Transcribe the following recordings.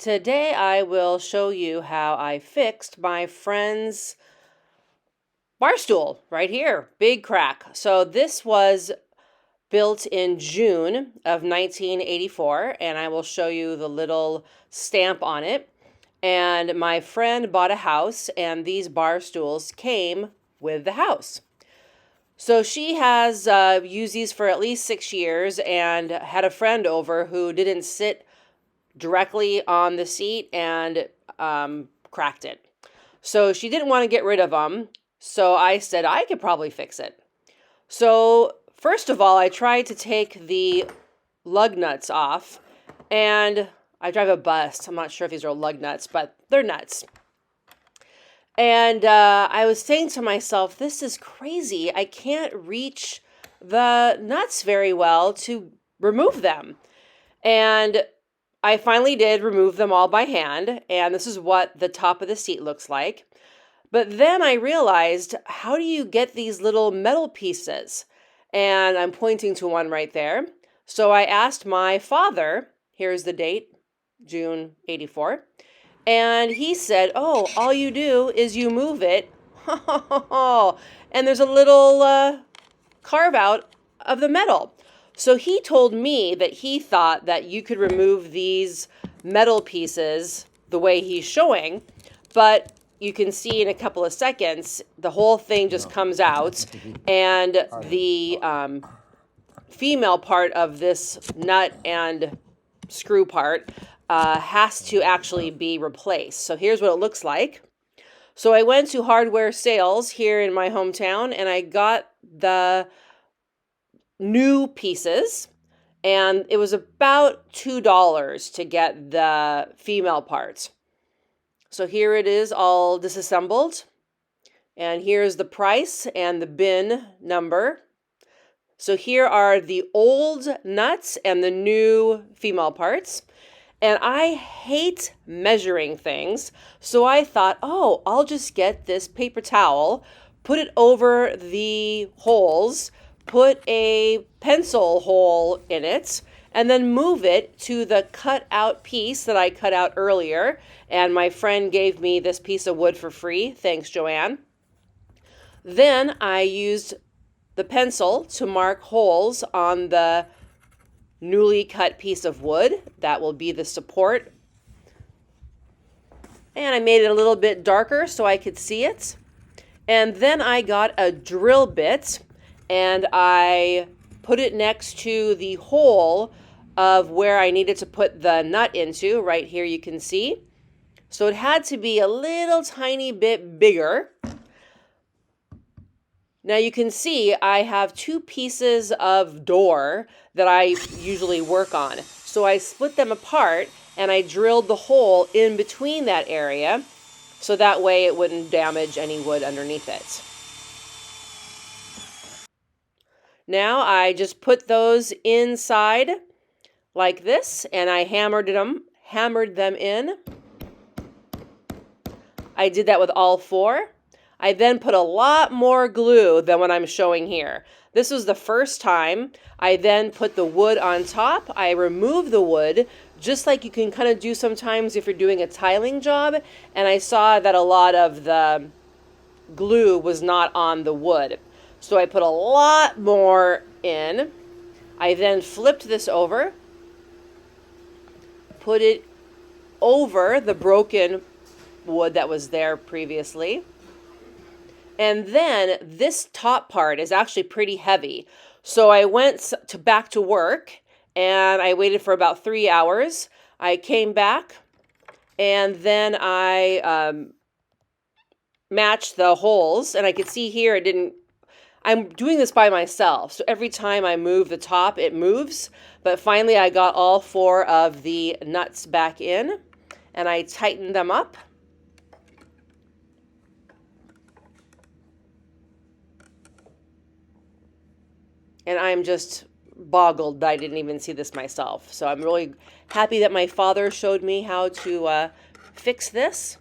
Today I will show you how I fixed my friend's bar stool right here. Big crack. So this was built in June of 1984, and I will show you the little stamp on it. And my friend bought a house, and these bar stools came with the house. So she has used these for at least 6 years and had a friend over who didn't sit directly on the seat and cracked it. So she didn't want to get rid of them. So I said I could probably fix it. So first of all, I tried to take the lug nuts off, and I drive a bus. I'm not sure if these are lug nuts, but they're nuts. And I was saying to myself, this is crazy. I can't reach the nuts very well to remove them. And I finally did remove them all by hand, and this is what the top of the seat looks like. But then I realized, how do you get these little metal pieces? And I'm pointing to one right there. So I asked my father, here's the date, June 84. And he said, oh, all you do is you move it. And there's a little carve out of the metal. So he told me that he thought that you could remove these metal pieces the way he's showing, but you can see in a couple of seconds, the whole thing just comes out, and the female part of this nut and screw part has to actually be replaced. So here's what it looks like. So I went to hardware sales here in my hometown, and I got the new pieces, and it was about $2 to get the female parts. So here it is all disassembled, and here's the price and the bin number. So here are the old nuts and the new female parts. And I hate measuring things, so I thought, oh, I'll just get this paper towel, put it over the holes, put a pencil hole in it, and then move it to the cut out piece that I cut out earlier. And my friend gave me this piece of wood for free. Thanks, Joanne. Then I used the pencil to mark holes on the newly cut piece of wood. That will be the support. And I made it a little bit darker so I could see it. And then I got a drill bit and I put it next to the hole of where I needed to put the nut into. Right here you can see. So it had to be a little tiny bit bigger. Now you can see I have two pieces of door that I usually work on. So I split them apart and I drilled the hole in between that area so that way it wouldn't damage any wood underneath it. Now I just put those inside like this, and I hammered them in. I did that with all four. I then put a lot more glue than what I'm showing here. This was the first time. I then put the wood on top. I removed the wood, just like you can kind of do sometimes if you're doing a tiling job. And I saw that a lot of the glue was not on the wood. So I put a lot more in. I then flipped this over, put it over the broken wood that was there previously. And then this top part is actually pretty heavy. So I went back to work and I waited for about 3 hours. I came back and then I matched the holes, and I could see here I'm doing this by myself. So every time I move the top, it moves. But finally I got all four of the nuts back in and I tightened them up. And I'm just boggled that I didn't even see this myself. So I'm really happy that my father showed me how to fix this.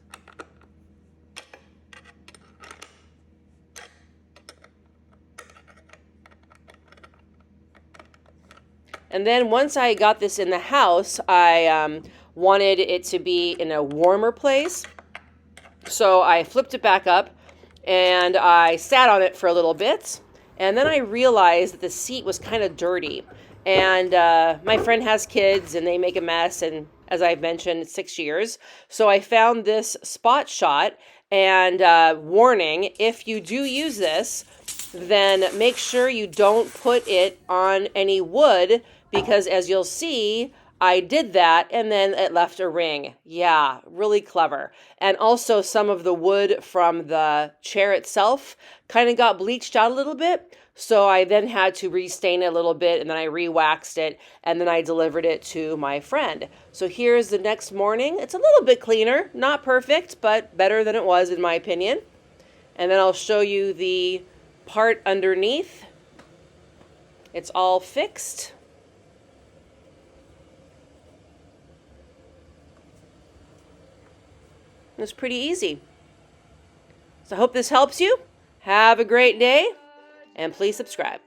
And then once I got this in the house, I wanted it to be in a warmer place. So I flipped it back up and I sat on it for a little bit. And then I realized that the seat was kind of dirty. And my friend has kids and they make a mess. And as I've mentioned, 6 years. So I found this Spot Shot. And warning, if you do use this, then make sure you don't put it on any wood, because as you'll see, I did that and then it left a ring. Yeah, really clever. And also some of the wood from the chair itself kind of got bleached out a little bit. So I then had to restain it a little bit, and then I re-waxed it, and then I delivered it to my friend. So here's the next morning. It's a little bit cleaner, not perfect, but better than it was in my opinion. And then I'll show you the part underneath. It's all fixed. It's pretty easy. So I hope this helps you. Have a great day, and please subscribe.